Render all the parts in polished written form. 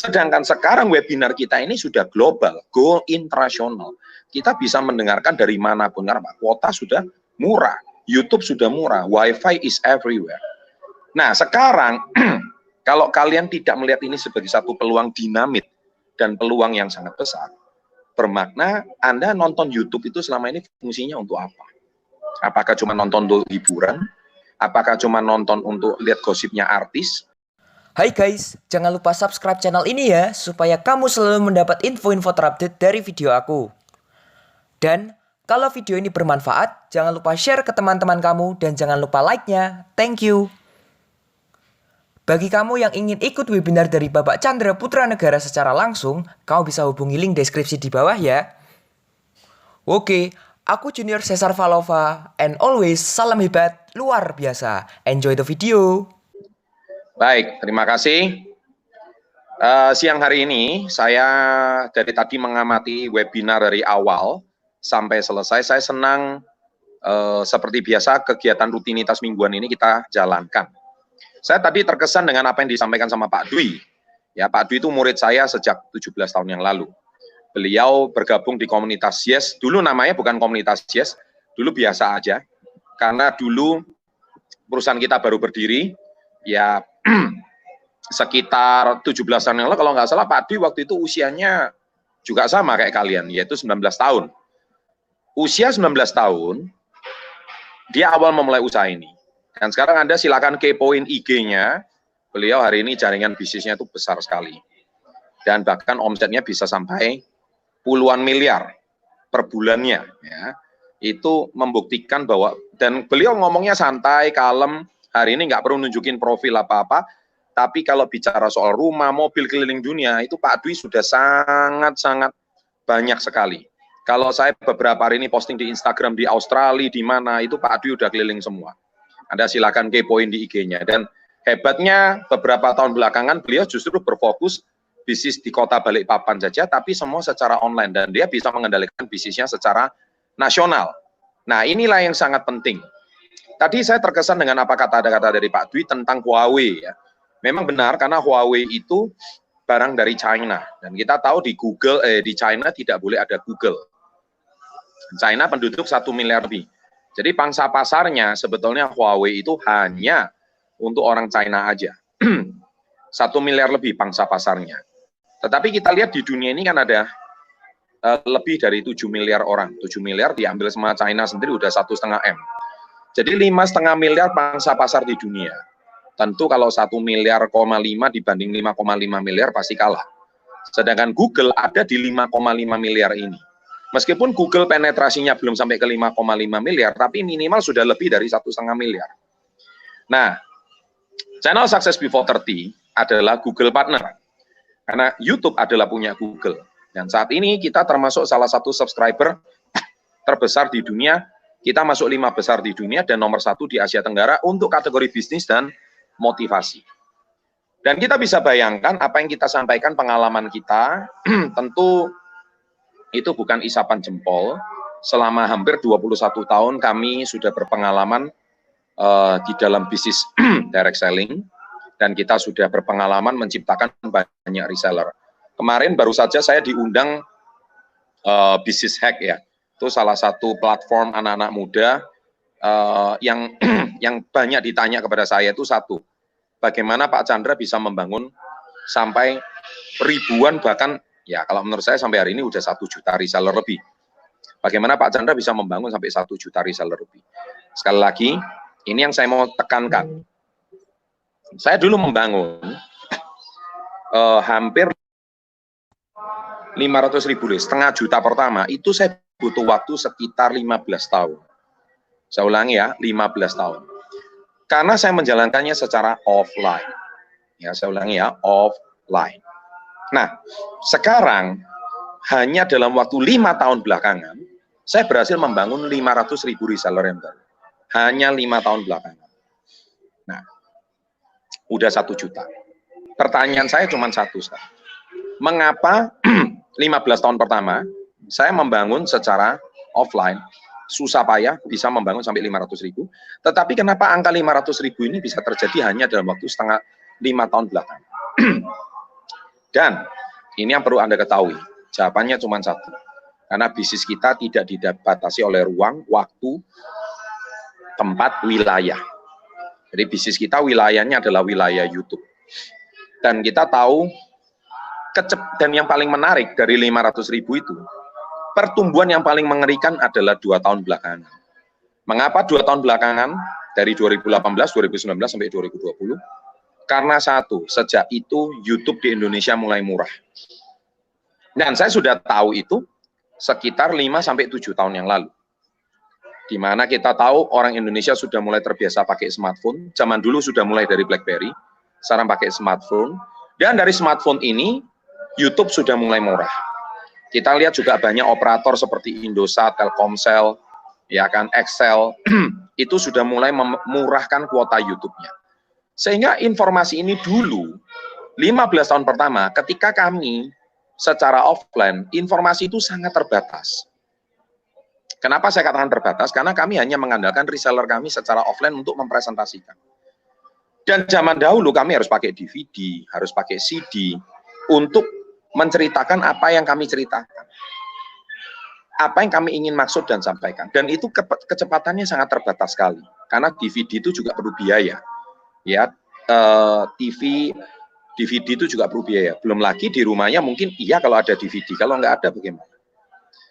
Sedangkan sekarang webinar kita ini sudah global, go internasional. Kita bisa mendengarkan dari manapun, karena kuota sudah murah, YouTube sudah murah, WiFi is everywhere. Nah, sekarang kalau kalian tidak melihat ini sebagai satu peluang dinamit dan peluang yang sangat besar, bermakna Anda nonton YouTube itu selama ini fungsinya untuk apa? Apakah cuma nonton untuk hiburan? Apakah cuma nonton untuk lihat gosipnya artis? Hai guys, jangan lupa subscribe channel ini ya, supaya kamu selalu mendapat info-info terupdate dari video aku. Dan kalau video ini bermanfaat, jangan lupa share ke teman-teman kamu dan jangan lupa like-nya. Thank you. Bagi kamu yang ingin ikut webinar dari Bapak Chandra Putra Negara secara langsung, kamu bisa hubungi link deskripsi di bawah ya. Oke, aku Junior Cesar Valova, and always salam hebat luar biasa. Enjoy the video. Baik, terima kasih. Siang hari ini saya dari tadi mengamati webinar dari awal sampai selesai. Saya senang seperti biasa kegiatan rutinitas mingguan ini kita jalankan. Saya tadi terkesan dengan apa yang disampaikan sama Pak Dwi. Ya, Pak Dwi itu murid saya sejak 17 tahun yang lalu. Beliau bergabung di komunitas Yes. Dulu namanya bukan komunitas Yes, dulu biasa aja. Karena dulu perusahaan kita baru berdiri, ya sekitar 17 tahun yang lalu, kalau nggak salah Pak Dwi waktu itu usianya juga sama kayak kalian, yaitu 19 tahun. Usia 19 tahun, dia awal memulai usaha ini. Dan sekarang Anda silakan kepoin IG-nya, beliau hari ini jaringan bisnisnya itu besar sekali. Dan bahkan omsetnya bisa sampai puluhan miliar per bulannya. Ya. Itu membuktikan bahwa, dan beliau ngomongnya santai, kalem, hari ini nggak perlu nunjukin profil apa-apa, tapi kalau bicara soal rumah, mobil keliling dunia, itu Pak Dwi sudah sangat-sangat banyak sekali. Kalau saya beberapa hari ini posting di Instagram di Australia, di mana, itu Pak Dwi udah keliling semua. Anda silakan kepoin di IG-nya. Dan hebatnya beberapa tahun belakangan beliau justru berfokus bisnis di kota Balikpapan saja, tapi semua secara online. Dan dia bisa mengendalikan bisnisnya secara nasional. Nah, inilah yang sangat penting. Tadi saya terkesan dengan apa kata-kata dari Pak Dwi tentang Huawei. Ya. Memang benar, karena Huawei itu barang dari China. Dan kita tahu di di China tidak boleh ada Google. China penduduk 1 miliar lebih. Jadi pangsa pasarnya sebetulnya Huawei itu hanya untuk orang China aja. 1 miliar lebih pangsa pasarnya. Tetapi kita lihat di dunia ini kan ada lebih dari 7 miliar orang. 7 miliar diambil sama China sendiri udah 1,5 M. Jadi 5,5 miliar pangsa pasar di dunia. Tentu kalau 1 miliar, 5 dibanding 5,5 miliar pasti kalah. Sedangkan Google ada di 5,5 miliar ini. Meskipun Google penetrasinya belum sampai ke 5,5 miliar, tapi minimal sudah lebih dari 1,5 miliar. Nah, channel Success Before 30 adalah Google Partner. Karena YouTube adalah punya Google. Dan saat ini kita termasuk salah satu subscriber terbesar di dunia. Kita masuk 5 besar di dunia dan nomor 1 di Asia Tenggara untuk kategori bisnis dan motivasi. Dan kita bisa bayangkan apa yang kita sampaikan, pengalaman kita, tentu itu bukan isapan jempol. Selama hampir 21 tahun kami sudah berpengalaman di dalam bisnis direct selling, dan kita sudah berpengalaman menciptakan banyak reseller. Kemarin baru saja saya diundang Business Hack ya, itu salah satu platform anak-anak muda yang banyak ditanya kepada saya itu satu, bagaimana Pak Chandra bisa membangun sampai ribuan, bahkan ya kalau menurut saya sampai hari ini udah 1 juta reseller lebih. Bagaimana Pak Chandra bisa membangun sampai 1 juta reseller lebih. Sekali lagi, ini yang saya mau tekankan. Saya dulu membangun hampir 500.000, setengah juta pertama, itu saya butuh waktu sekitar 15 tahun. Saya ulangi ya, 15 tahun. Karena saya menjalankannya secara offline. Ya, saya ulangi ya, offline. Nah, sekarang hanya dalam waktu 5 tahun belakangan, saya berhasil membangun 500.000 reseller yang baru. Hanya 5 tahun belakangan. Nah, udah 1 juta. Pertanyaan saya cuma satu sekarang. Mengapa 15 tahun pertama saya membangun secara offline, susah payah bisa membangun sampai 500.000, tetapi kenapa angka 500.000 ini bisa terjadi hanya dalam waktu 5 tahun belakang? Dan ini yang perlu Anda ketahui, jawabannya cuma satu. Karena bisnis kita tidak dibatasi oleh ruang, waktu, tempat, wilayah. Jadi bisnis kita wilayahnya adalah wilayah YouTube. Dan kita tahu, dan yang paling menarik dari 500.000 itu, pertumbuhan yang paling mengerikan adalah 2 tahun belakangan. Mengapa 2 tahun belakangan? Dari 2018, 2019, sampai 2020. Karena satu, sejak itu YouTube di Indonesia mulai murah. Dan saya sudah tahu itu sekitar 5-7 tahun yang lalu. Di mana kita tahu orang Indonesia sudah mulai terbiasa pakai smartphone. Zaman dulu sudah mulai dari BlackBerry, sekarang pakai smartphone. Dan dari smartphone ini, YouTube sudah mulai murah. Kita lihat juga banyak operator seperti Indosat, Telkomsel, ya kan, Excel, itu sudah mulai memurahkan kuota YouTube-nya. Sehingga informasi ini dulu, 15 tahun pertama, ketika kami secara offline, informasi itu sangat terbatas. Kenapa saya katakan terbatas? Karena kami hanya mengandalkan reseller kami secara offline untuk mempresentasikan. Dan zaman dahulu kami harus pakai DVD, harus pakai CD, untuk menceritakan apa yang kami ceritakan. Apa yang kami ingin maksud dan sampaikan. Dan itu kecepatannya sangat terbatas sekali. Karena DVD itu juga perlu biaya. Ya, DVD itu juga perlu biaya. Belum lagi di rumahnya mungkin iya kalau ada DVD, kalau nggak ada bagaimana.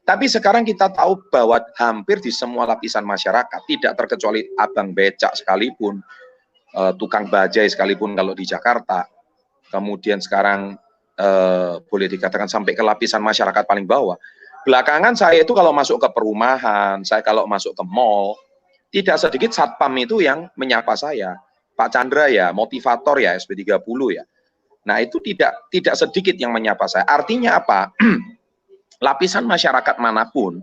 Tapi sekarang kita tahu bahwa hampir di semua lapisan masyarakat, tidak terkecuali abang becak sekalipun, tukang bajai sekalipun kalau di Jakarta, kemudian sekarang boleh dikatakan sampai ke lapisan masyarakat paling bawah. Belakangan saya itu kalau masuk ke perumahan, saya kalau masuk ke mall, tidak sedikit satpam itu yang menyapa saya. Pak Chandra ya, motivator ya, SP30 ya. Nah itu tidak sedikit yang menyapa saya. Artinya apa? Lapisan masyarakat manapun,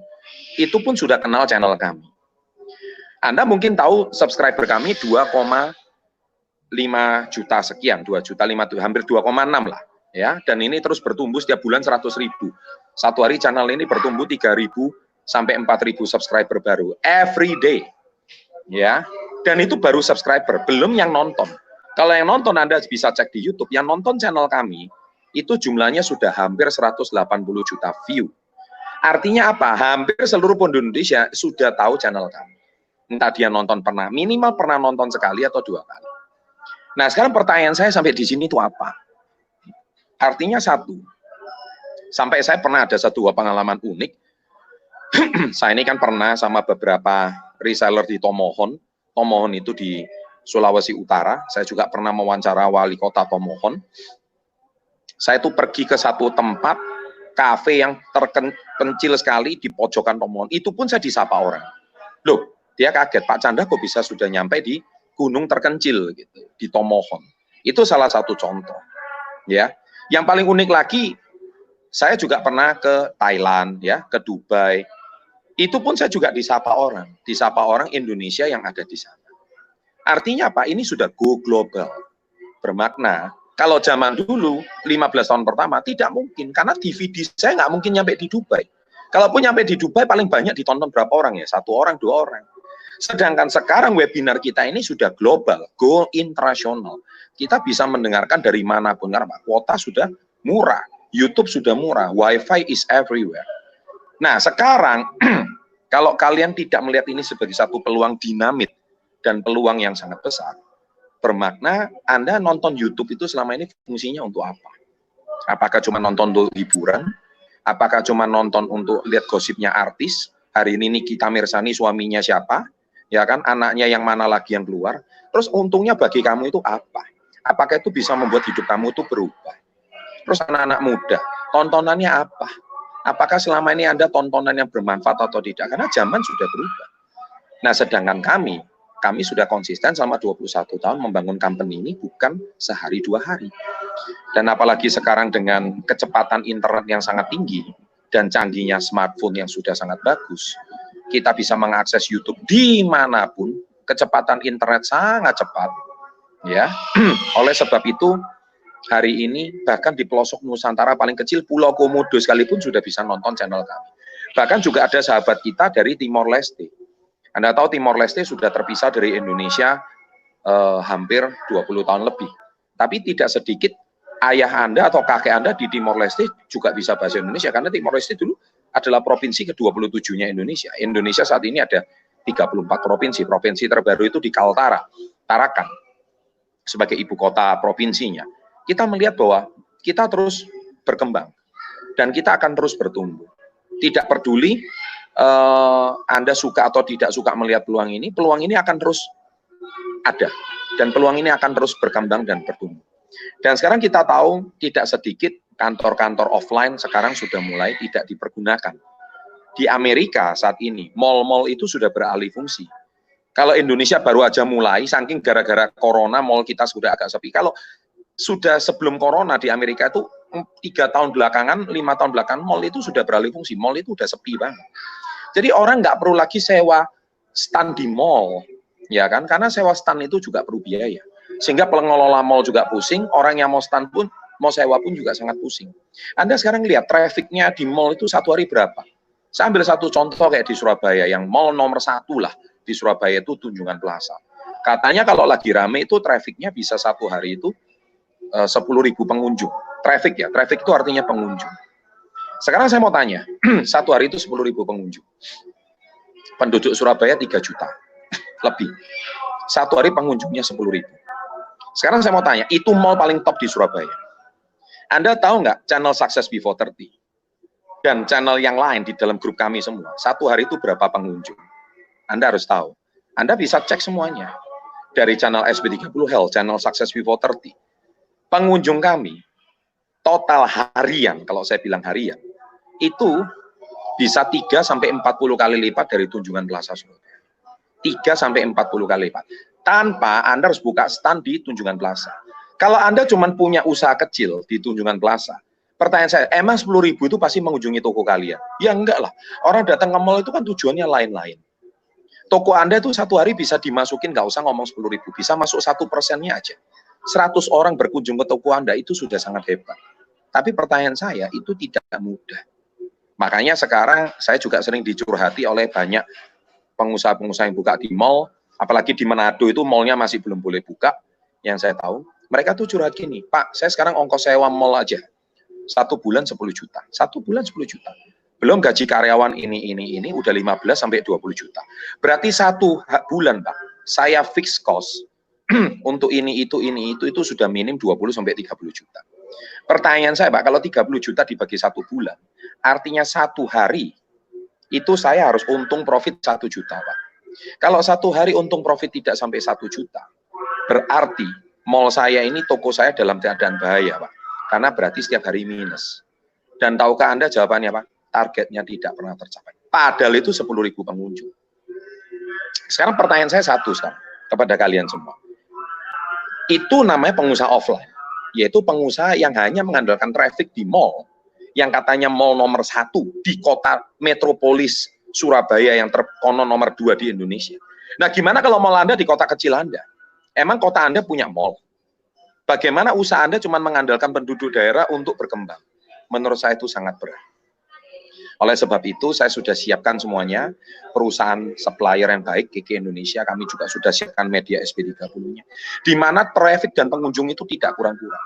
itu pun sudah kenal channel kami. Anda mungkin tahu subscriber kami 2,5 juta sekian, 2 juta 5, hampir 2,6 lah. Ya, dan ini terus bertumbuh setiap bulan 100.000. Satu hari channel ini bertumbuh 3.000 sampai 4.000 subscriber baru. Every day. Ya, dan itu baru subscriber, belum yang nonton. Kalau yang nonton Anda bisa cek di YouTube, yang nonton channel kami, itu jumlahnya sudah hampir 180 juta view. Artinya apa? Hampir seluruh penduduk Indonesia sudah tahu channel kami. Entah dia nonton minimal pernah nonton sekali atau 2 kali. Nah sekarang pertanyaan saya sampai di sini itu apa? Artinya satu, sampai saya pernah ada satu pengalaman unik. Saya ini kan pernah sama beberapa reseller di Tomohon. Tomohon itu di Sulawesi Utara. Saya juga pernah mewawancara wali kota Tomohon. Saya tuh pergi ke satu tempat kafe yang terpencil sekali di pojokan Tomohon. Itu pun saya disapa orang. Loh, dia kaget, Pak Chandra kok bisa sudah nyampe di gunung terkencil gitu, di Tomohon. Itu salah satu contoh. Ya, yang paling unik lagi, saya juga pernah ke Thailand, ya, ke Dubai. Itu pun saya juga disapa orang Indonesia yang ada di sana. Artinya apa? Ini sudah go global. Bermakna, kalau zaman dulu, 15 tahun pertama, tidak mungkin. Karena DVD saya nggak mungkin nyampe di Dubai. Kalaupun nyampe di Dubai, paling banyak ditonton berapa orang ya? 1 orang, 2 orang. Sedangkan sekarang webinar kita ini sudah global, go internasional. Kita bisa mendengarkan dari manapun, karena kuota sudah murah, YouTube sudah murah, Wi-Fi is everywhere. Nah, sekarang, kalau kalian tidak melihat ini sebagai satu peluang dinamit, dan peluang yang sangat besar, bermakna Anda nonton YouTube itu selama ini fungsinya untuk apa? Apakah cuma nonton untuk hiburan? Apakah cuma nonton untuk lihat gosipnya artis? Hari ini Nikita Mirzani suaminya siapa? Ya kan, anaknya yang mana lagi yang keluar? Terus untungnya bagi kamu itu apa? Apakah itu bisa membuat hidup kamu itu berubah? Terus anak-anak muda, tontonannya apa? Apakah selama ini Anda tontonan yang bermanfaat atau tidak? Karena zaman sudah berubah. Nah, sedangkan kami sudah konsisten selama 21 tahun membangun company ini bukan sehari 2 hari. Dan apalagi sekarang dengan kecepatan internet yang sangat tinggi dan canggihnya smartphone yang sudah sangat bagus, kita bisa mengakses YouTube dimanapun, kecepatan internet sangat cepat. Ya, oleh sebab itu hari ini bahkan di pelosok Nusantara paling kecil Pulau Komodo sekalipun sudah bisa nonton channel kami. Bahkan juga ada sahabat kita dari Timor Leste. Anda tahu Timor Leste sudah terpisah dari Indonesia hampir 20 tahun lebih. Tapi tidak sedikit ayah Anda atau kakek Anda di Timor Leste juga bisa bahasa Indonesia, karena Timor Leste dulu adalah provinsi ke-27-nya Indonesia. Indonesia saat ini ada 34 provinsi. Provinsi terbaru itu di Kaltara, Tarakan, sebagai ibu kota provinsinya. Kita melihat bahwa kita terus berkembang, dan kita akan terus bertumbuh. Tidak peduli Anda suka atau tidak suka melihat peluang ini akan terus ada, dan peluang ini akan terus berkembang dan bertumbuh. Dan sekarang kita tahu tidak sedikit kantor-kantor offline sekarang sudah mulai tidak dipergunakan. Di Amerika saat ini, mall-mall itu sudah beralih fungsi. Kalau Indonesia baru aja mulai, saking gara-gara corona mall kita sudah agak sepi. Kalau sudah sebelum corona di Amerika itu 3 tahun belakangan, 5 tahun belakangan, mall itu sudah beralih fungsi. Mall itu udah sepi banget. Jadi orang nggak perlu lagi sewa stand di mall, ya kan? Karena sewa stand itu juga perlu biaya. Sehingga pengelola mall juga pusing, orang yang mau stand pun, mau sewa pun juga sangat pusing. Anda sekarang lihat trafficnya di mall itu satu hari berapa? Saya ambil satu contoh kayak di Surabaya, yang mall nomor 1 lah di Surabaya itu Tunjungan Plaza. Katanya kalau lagi rame itu trafficnya bisa satu hari itu 10.000 pengunjung. Traffic ya, traffic itu artinya pengunjung. Sekarang saya mau tanya, satu hari itu 10.000 pengunjung. Penduduk Surabaya 3 juta lebih. Satu hari pengunjungnya 10.000. Sekarang saya mau tanya, itu mall paling top di Surabaya. Anda tahu nggak channel Success Before 30 dan channel yang lain di dalam grup kami semua, satu hari itu berapa pengunjung? Anda harus tahu. Anda bisa cek semuanya. Dari channel SB30 Health, channel Success Before 30. Pengunjung kami, total harian, kalau saya bilang harian, itu bisa 3-40 kali lipat dari Tunjungan Plaza Surabaya. 3-40 kali lipat. Tanpa Anda harus buka stand di Tunjungan Plaza. Kalau Anda cuma punya usaha kecil di Tunjungan Plaza, pertanyaan saya, emang 10.000 itu pasti mengunjungi toko kalian? Ya enggak lah. Orang datang ke mall itu kan tujuannya lain-lain. Toko Anda itu satu hari bisa dimasukin, nggak usah ngomong 10.000, bisa masuk 1%-nya aja. 100 orang berkunjung ke toko Anda itu sudah sangat hebat. Tapi pertanyaan saya, itu tidak mudah. Makanya sekarang saya juga sering dicurhati oleh banyak pengusaha-pengusaha yang buka di mall, apalagi di Manado itu mallnya masih belum boleh buka, yang saya tahu. Mereka tuh curhat gini, Pak, saya sekarang ongkos sewa mall aja, 1 bulan 10 juta. 1 bulan 10 juta. Belum gaji karyawan ini, udah 15-20 juta. Berarti 1 bulan, Pak, saya fix cost untuk ini, itu sudah minim 20-30 juta. Pertanyaan saya, Pak, kalau 30 juta dibagi 1 bulan, artinya 1 hari, itu saya harus untung profit 1 juta, Pak. Kalau 1 hari untung profit tidak sampai 1 juta, berarti mall saya ini, toko saya dalam keadaan bahaya, Pak. Karena berarti setiap hari minus. Dan tahukah Anda jawabannya, Pak? Targetnya tidak pernah tercapai. Padahal itu 10.000 pengunjung. Sekarang pertanyaan saya satu sekarang kepada kalian semua. Itu namanya pengusaha offline, yaitu pengusaha yang hanya mengandalkan traffic di mall, yang katanya mall nomor 1 di kota metropolis Surabaya yang terkonon nomor 2 di Indonesia. Nah, gimana kalau mall Anda di kota kecil Anda? Emang kota Anda punya mall? Bagaimana usaha Anda cuma mengandalkan penduduk daerah untuk berkembang? Menurut saya itu sangat berat. Oleh sebab itu, saya sudah siapkan semuanya, perusahaan supplier yang baik, KK Indonesia, kami juga sudah siapkan media SB30-nya, di mana traffic dan pengunjung itu tidak kurang-kurang.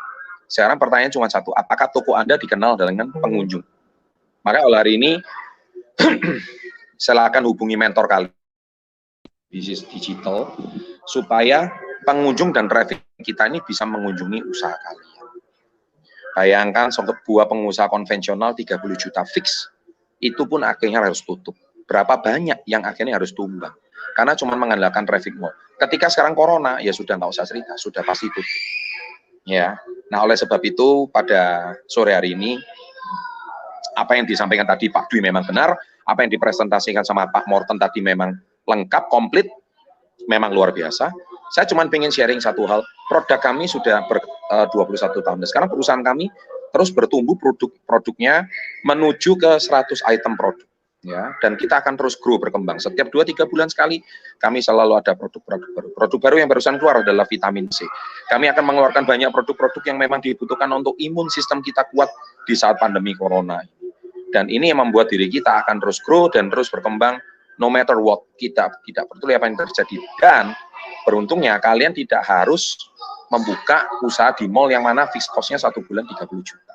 Sekarang pertanyaan cuma satu, apakah toko Anda dikenal dengan pengunjung? Maka oleh hari ini, silakan hubungi mentor kalian, bisnis digital, supaya pengunjung dan traffic kita ini bisa mengunjungi usaha kalian. Bayangkan sebuah pengusaha konvensional 30 juta fix, itu pun akhirnya harus tutup. Berapa banyak yang akhirnya harus tumbang karena cuma mengandalkan traffic mall. Ketika sekarang corona, ya sudah nggak usah cerita, sudah pasti tutup. Ya, nah oleh sebab itu pada sore hari ini apa yang disampaikan tadi Pak Dwi memang benar, apa yang dipresentasikan sama Pak Morten tadi memang lengkap, komplit, memang luar biasa. Saya cuma pengen sharing satu hal, produk kami sudah 21 tahun. Sekarang perusahaan kami terus bertumbuh produknya menuju ke 100 item produk. Ya, dan kita akan terus grow berkembang. Setiap 2-3 bulan sekali kami selalu ada produk-produk baru. Produk baru yang barusan keluar adalah vitamin C. Kami akan mengeluarkan banyak produk-produk yang memang dibutuhkan untuk imun sistem kita kuat di saat pandemi corona. Dan ini yang membuat diri kita akan terus grow dan terus berkembang no matter what. Kita tidak peduli apa yang terjadi. Dan beruntungnya kalian tidak harus membuka usaha di mall yang mana fixed cost-nya 1 bulan 30 juta.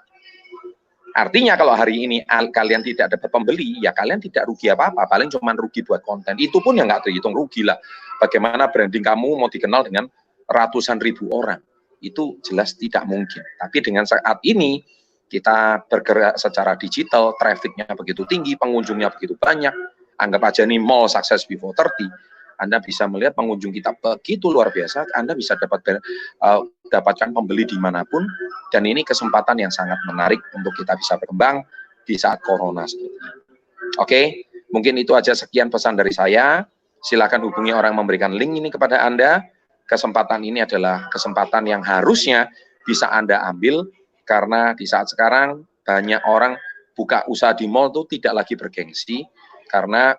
Artinya kalau hari ini kalian tidak dapat pembeli, ya kalian tidak rugi apa-apa, paling cuma rugi buat konten. Itu pun yang nggak terhitung rugi lah. Bagaimana branding kamu mau dikenal dengan ratusan ribu orang, itu jelas tidak mungkin. Tapi dengan saat ini, kita bergerak secara digital, trafficnya begitu tinggi, pengunjungnya begitu banyak, anggap aja nih mall success before 30, Anda bisa melihat pengunjung kita begitu luar biasa, Anda bisa dapatkan pembeli dimanapun, dan ini kesempatan yang sangat menarik untuk kita bisa berkembang di saat corona seperti ini. Oke, mungkin itu aja sekian pesan dari saya. Silakan hubungi orang yang memberikan link ini kepada Anda. Kesempatan ini adalah kesempatan yang harusnya bisa Anda ambil, karena di saat sekarang banyak orang buka usaha di mall itu tidak lagi bergengsi, karena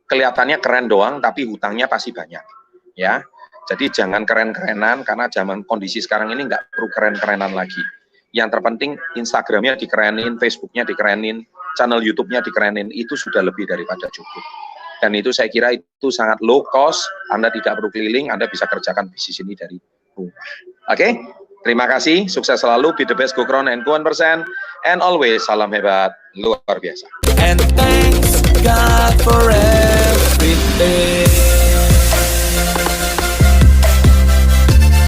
kelihatannya keren doang, tapi hutangnya pasti banyak, ya. Jadi jangan keren-kerenan, karena zaman kondisi sekarang ini nggak perlu keren-kerenan lagi. Yang terpenting Instagramnya dikerenin, Facebooknya dikerenin, channel YouTube-nya dikerenin, itu sudah lebih daripada cukup. Dan itu saya kira itu sangat low cost, Anda tidak perlu keliling, Anda bisa kerjakan bisnis ini dari rumah. Oke, terima kasih, sukses selalu, be the best, go crown and go 1%, and always salam hebat, luar biasa.